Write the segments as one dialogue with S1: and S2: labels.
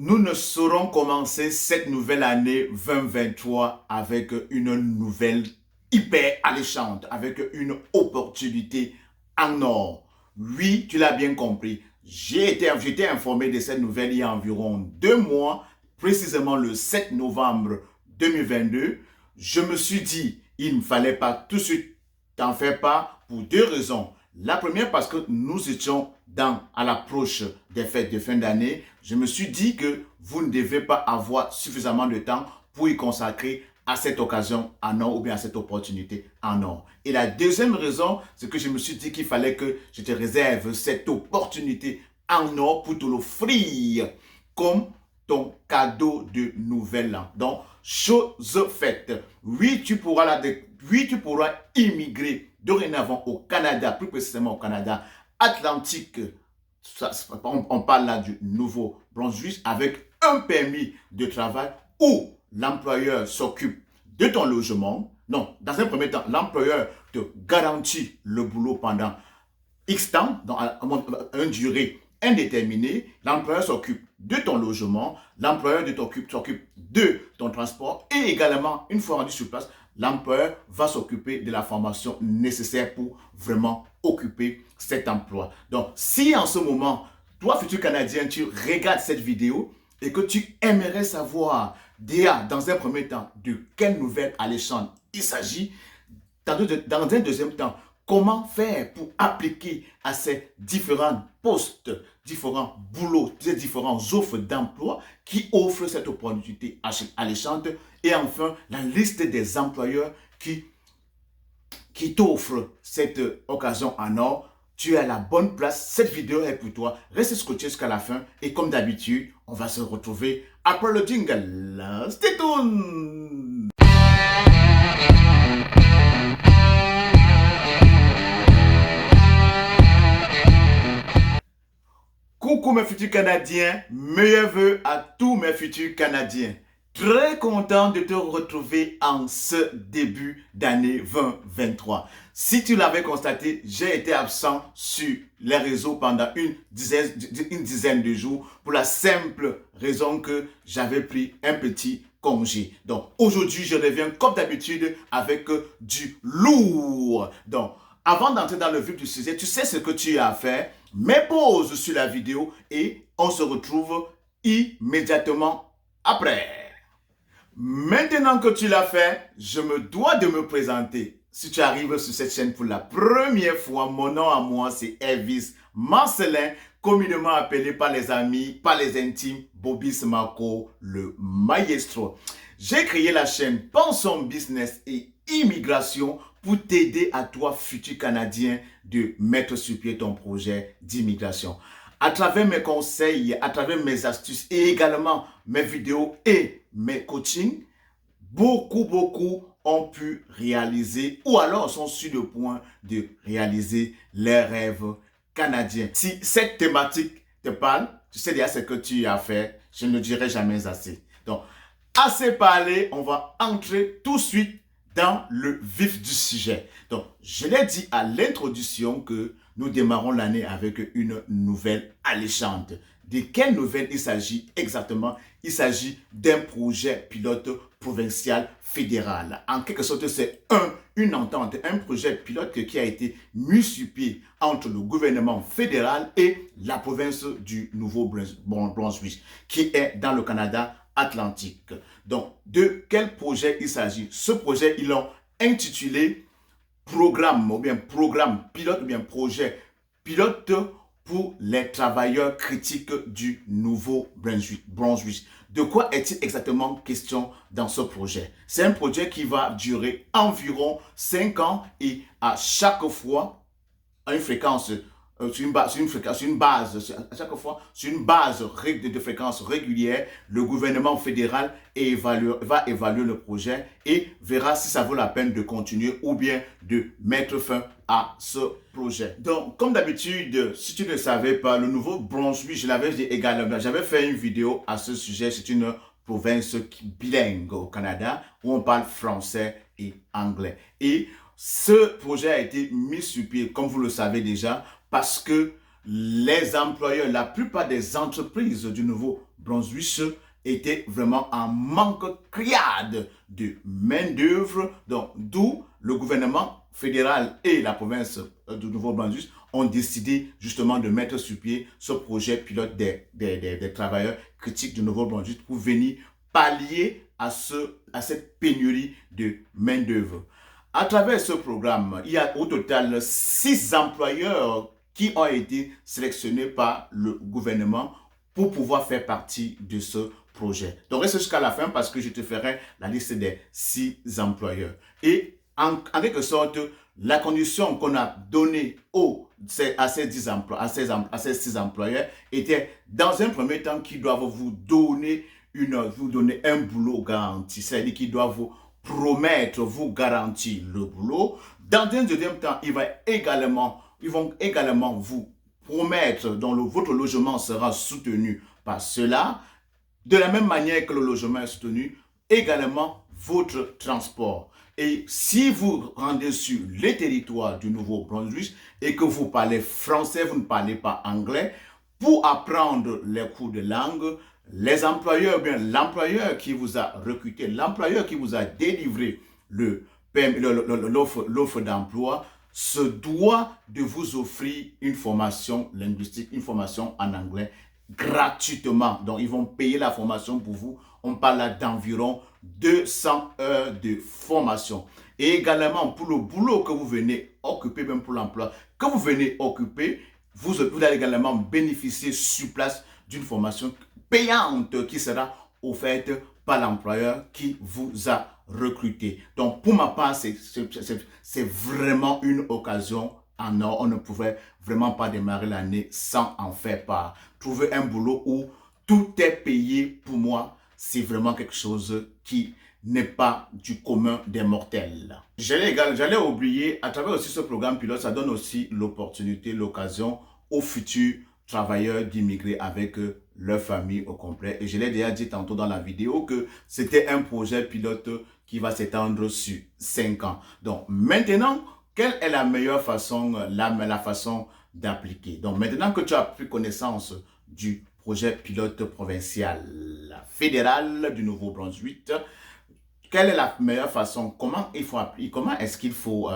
S1: Nous ne saurons commencer cette nouvelle année 2023 avec une nouvelle hyper alléchante, avec une opportunité en or. Oui, tu l'as bien compris. J'étais informé de cette nouvelle il y a environ 2 mois, précisément le 7 novembre 2022. Je me suis dit, il ne fallait pas tout de suite t'en faire part pour deux raisons. La première, parce que nous étions à l'approche des fêtes de fin d'année. Je me suis dit que vous ne devez pas avoir suffisamment de temps pour y consacrer à cette occasion en or ou bien à cette opportunité en or. Et la deuxième raison, c'est que je me suis dit qu'il fallait que je te réserve cette opportunité en or pour te l'offrir comme ton cadeau de nouvel an. Donc, chose faite. Oui, tu pourras immigrer dorénavant au Canada, plus précisément au Canada Atlantique. On parle là du Nouveau-Brunswick avec un permis de travail où l'employeur s'occupe de ton logement. Non, dans un premier temps, l'employeur te garantit le boulot pendant X temps, dans une durée indéterminée. L'employeur s'occupe de ton logement, l'employeur s'occupe de ton transport et également, une fois rendu sur place, l'employeur va s'occuper de la formation nécessaire pour vraiment occuper cet emploi. Donc, si en ce moment, toi, futur Canadien, tu regardes cette vidéo et que tu aimerais savoir déjà, dans un premier temps, de quelle nouvelle alléchante il s'agit, dans un deuxième temps, comment faire pour appliquer à ces différents postes, différents boulots, ces différentes offres d'emploi qui offrent cette opportunité alléchante. Et enfin, la liste des employeurs qui t'offrent cette occasion en or. Tu es à la bonne place. Cette vidéo est pour toi. Reste scotché jusqu'à la fin. Et comme d'habitude, on va se retrouver après le jingle. Stay tuned! Coucou mes futurs Canadiens, meilleurs vœux à tous mes futurs Canadiens. Très content de te retrouver en ce début d'année 2023. Si tu l'avais constaté, j'ai été absent sur les réseaux pendant une dizaine de jours pour la simple raison que j'avais pris un petit congé. Donc aujourd'hui, je reviens comme d'habitude avec du lourd. Donc avant d'entrer dans le vif du sujet, tu sais ce que tu as à faire. Mets pause sur la vidéo et on se retrouve immédiatement après. Maintenant que tu l'as fait, je me dois de me présenter. Si tu arrives sur cette chaîne pour la première fois, mon nom à moi c'est Elvis Marcelin, communément appelé par les amis, par les intimes, Bobby Smako, le maestro. J'ai créé la chaîne Pensons Business et Immigration pour t'aider à toi, futur Canadien, de mettre sur pied ton projet d'immigration. À travers mes conseils, à travers mes astuces et également mes vidéos et mes coachings, beaucoup ont pu réaliser ou alors sont sur le point de réaliser leurs rêves canadiens. Si cette thématique te parle, tu sais déjà ce que tu as fait, je ne dirai jamais assez. Donc, assez parlé, on va entrer tout de suite dans le vif du sujet. Donc, je l'ai dit à l'introduction que nous démarrons l'année avec une nouvelle alléchante. De quelle nouvelle il s'agit exactement? Il s'agit d'un projet pilote provincial fédéral. En quelque sorte, c'est une entente, un projet pilote qui a été mis sur pied entre le gouvernement fédéral et la province du Nouveau-Brunswick, qui est dans le Canada Atlantique. Donc, de quel projet il s'agit? Ce projet, ils l'ont intitulé programme pilote ou bien projet pilote pour les travailleurs critiques du Nouveau-Brunswick. De quoi est-il exactement question dans ce projet? C'est un projet qui va durer environ 5 ans et à chaque fois, à une fréquence sur une base, à chaque fois, sur une base de fréquence régulière, le gouvernement fédéral va évaluer le projet et verra si ça vaut la peine de continuer ou bien de mettre fin à ce projet. Donc, comme d'habitude, si tu ne savais pas, le Nouveau-Brunswick, je l'avais dit également, j'avais fait une vidéo à ce sujet, c'est une province bilingue au Canada où on parle français et anglais. Et ce projet a été mis sur pied, comme vous le savez déjà, parce que les employeurs, la plupart des entreprises du Nouveau-Brunswick étaient vraiment en manque criard de main-d'œuvre, donc d'où le gouvernement fédéral et la province du Nouveau-Brunswick ont décidé justement de mettre sur pied ce projet pilote des travailleurs critiques du Nouveau-Brunswick pour venir pallier à cette pénurie de main-d'œuvre. À travers ce programme, il y a au total 6 employeurs qui ont été sélectionnés par le gouvernement pour pouvoir faire partie de ce projet. Donc reste jusqu'à la fin parce que je te ferai la liste des 6 employeurs. Et en quelque sorte, la condition qu'on a donnée à ces 6 employeurs était dans un premier temps qu'ils doivent vous donner un boulot garanti. C'est-à-dire qu'ils doivent vous promettre, vous garantir le boulot. Dans un deuxième temps, ils vont également vous promettre dont votre logement sera soutenu par cela. De la même manière que le logement est soutenu, également votre transport. Et si vous rendez sur les territoires du Nouveau-Brunswick et que vous parlez français, vous ne parlez pas anglais, pour apprendre les cours de langue, les employeurs, bien l'employeur qui vous a recruté, l'employeur qui vous a délivré l'offre d'emploi, se doit de vous offrir une formation linguistique, une formation en anglais gratuitement. Donc, ils vont payer la formation pour vous. On parle là d'environ 200 heures de formation. Et également, pour le boulot que vous venez occuper, même pour l'emploi que vous venez occuper, vous allez également bénéficier sur place d'une formation payante qui sera offerte par l'employeur qui vous a recruté. Donc, pour ma part, c'est vraiment une occasion en or. On ne pouvait vraiment pas démarrer l'année sans en faire part. Trouver un boulot où tout est payé pour moi, c'est vraiment quelque chose qui n'est pas du commun des mortels. J'allais oublier, à travers aussi ce programme pilote, ça donne aussi l'opportunité, l'occasion aux futurs travailleurs d'immigrer avec leur famille au complet. Et je l'ai déjà dit tantôt dans la vidéo que c'était un projet pilote qui va s'étendre sur 5 ans. Donc maintenant, quelle est la meilleure façon, la façon d'appliquer? Donc maintenant que tu as pris connaissance du projet pilote provincial fédéral du Nouveau-Brunswick, quelle est la meilleure façon? Comment il faut appliquer? Comment est-ce qu'il faut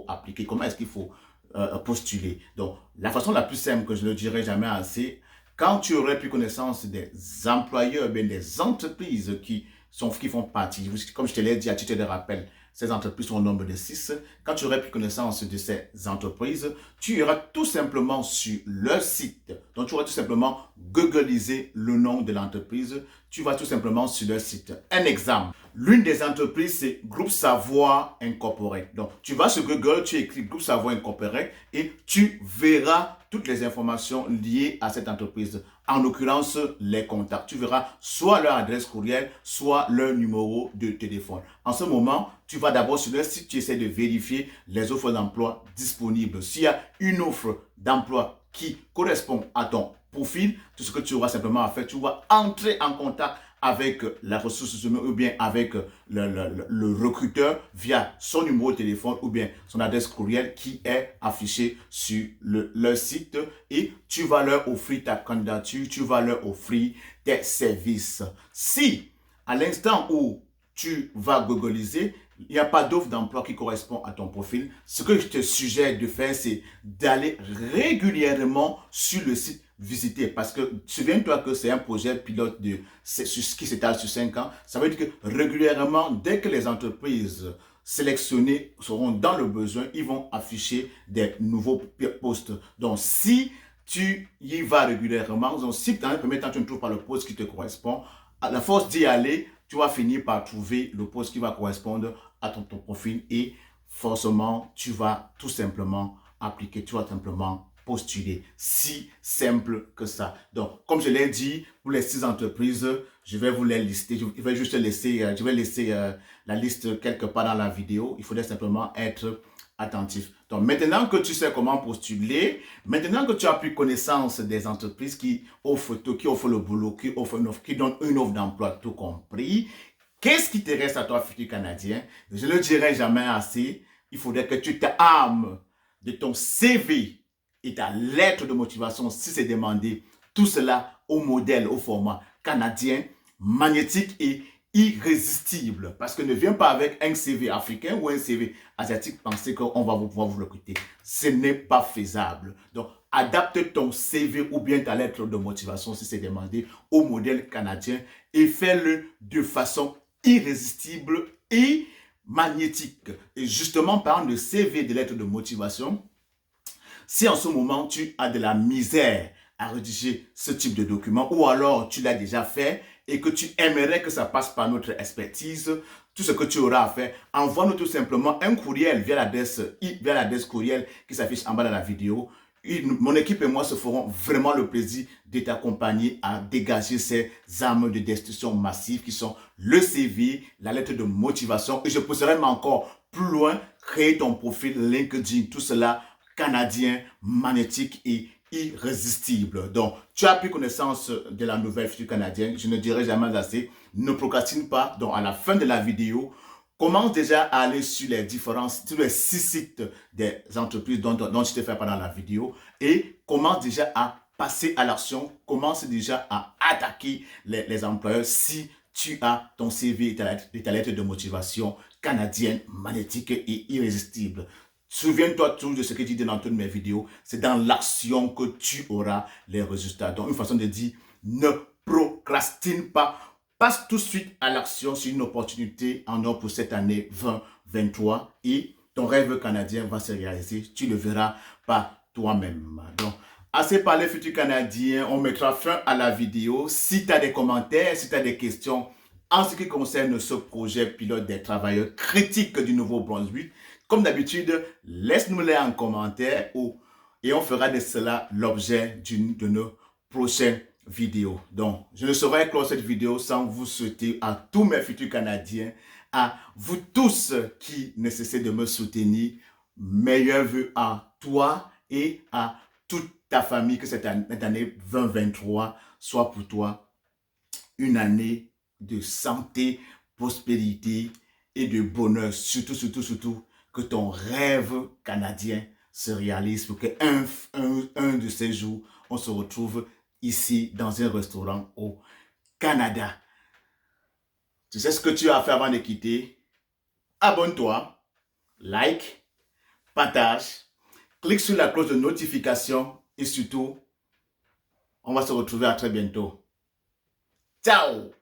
S1: appliquer? Comment est-ce qu'il faut postuler? Donc, la façon la plus simple que je ne dirai jamais assez, quand tu aurais pris connaissance des employeurs, bien des entreprises qui font partie, comme je te l'ai dit à titre de rappel, ces entreprises sont au nombre de 6. Quand tu aurais pris connaissance de ces entreprises, tu iras tout simplement sur leur site. Donc, tu auras tout simplement googliser le nom de l'entreprise. Tu vas tout simplement sur leur site. Un exemple. L'une des entreprises, c'est Groupe Savoie Incorporé. Donc, tu vas sur Google, tu écris Groupe Savoie Incorporé et tu verras toutes les informations liées à cette entreprise. En l'occurrence, les contacts. Tu verras soit leur adresse courriel, soit leur numéro de téléphone. En ce moment, tu vas d'abord sur leur site, tu essaies de vérifier les offres d'emploi disponibles. S'il y a une offre d'emploi qui correspond à ton profil, tout ce que tu auras simplement à faire, tu vas entrer en contact avec la ressource humaine ou bien avec le recruteur via son numéro de téléphone ou bien son adresse courriel qui est affichée sur leur site et tu vas leur offrir ta candidature, tu vas leur offrir tes services. Si à l'instant où tu vas googliser, il n'y a pas d'offre d'emploi qui correspond à ton profil, ce que je te suggère de faire, c'est d'aller régulièrement sur le site visiter. Parce que souviens-toi que c'est un projet pilote qui s'étale sur 5 ans. Ça veut dire que régulièrement, dès que les entreprises sélectionnées seront dans le besoin, ils vont afficher des nouveaux postes. Donc, si tu y vas régulièrement, donc si dans le premier temps, tu ne trouves pas le poste qui te correspond, à la force d'y aller, tu vas finir par trouver le poste qui va correspondre à ton profil et forcément, tu vas tout simplement appliquer, tu vas simplement postuler. Si simple que ça. Donc, comme je l'ai dit, pour les 6 entreprises, je vais vous les lister. Je vais juste laisser, la liste quelque part dans la vidéo. Il faudrait simplement être attentif. Donc, maintenant que tu sais comment postuler, maintenant que tu as pris connaissance des entreprises qui offrent le boulot, qui donnent une offre d'emploi, tout compris, qu'est-ce qui te reste à toi, futur Canadien? Je ne le dirai jamais assez. Il faudrait que tu t'armes de ton CV et ta lettre de motivation si c'est demandé. Tout cela au modèle, au format canadien, magnétique et irrésistible. Parce que ne viens pas avec un CV africain ou un CV asiatique penser qu'on va pouvoir vous recruter. Ce n'est pas faisable. Donc, adapte ton CV ou bien ta lettre de motivation si c'est demandé au modèle canadien et fais-le de façon irrésistible et magnétique. Et justement, parlant de CV, de lettres de motivation, si en ce moment tu as de la misère à rédiger ce type de document ou alors tu l'as déjà fait et que tu aimerais que ça passe par notre expertise, tout ce que tu auras à faire, envoie-nous tout simplement un courriel via l'adresse courriel qui s'affiche en bas de la vidéo. Mon équipe et moi se ferons vraiment le plaisir de t'accompagner à dégager ces armes de destruction massive qui sont le CV, la lettre de motivation et je pousserai même encore plus loin, créer ton profil LinkedIn, tout cela canadien, magnétique et irrésistible. Donc, tu as pris connaissance de la nouvelle future canadienne. Je ne dirai jamais assez. Ne procrastine pas. Donc, à la fin de la vidéo, commence déjà à aller sur les 6 sites des entreprises dont je t'ai fait pendant la vidéo et commence déjà à passer à l'action. Commence déjà à attaquer les employeurs si tu as ton CV et ta lettre de motivation canadienne, magnétique et irrésistible. Souviens-toi toujours de ce que je dis dans toutes mes vidéos. C'est dans l'action que tu auras les résultats. Donc, une façon de dire, ne procrastine pas. Passe tout de suite à l'action sur une opportunité en or pour cette année 2023 et ton rêve canadien va se réaliser. Tu le verras par toi-même. Donc, assez parlé futur canadien. On mettra fin à la vidéo. Si tu as des commentaires, si tu as des questions en ce qui concerne ce projet pilote des travailleurs critiques du Nouveau-Brunswick, comme d'habitude, laisse-nous-les en commentaire et on fera de cela l'objet d'une de nos prochaines vidéos. Donc, je ne saurais clore cette vidéo sans vous souhaiter à tous mes futurs Canadiens, à vous tous qui ne cessez de me soutenir, meilleurs vœux à toi et à toute ta famille, que cette année 2023 soit pour toi une année de santé, prospérité et de bonheur. Surtout, que ton rêve canadien se réalise pour qu'un de ces jours, on se retrouve ici dans un restaurant au Canada. Tu sais ce que tu as à faire avant de quitter? Abonne-toi, like, partage, clique sur la cloche de notification et surtout, on va se retrouver à très bientôt. Ciao!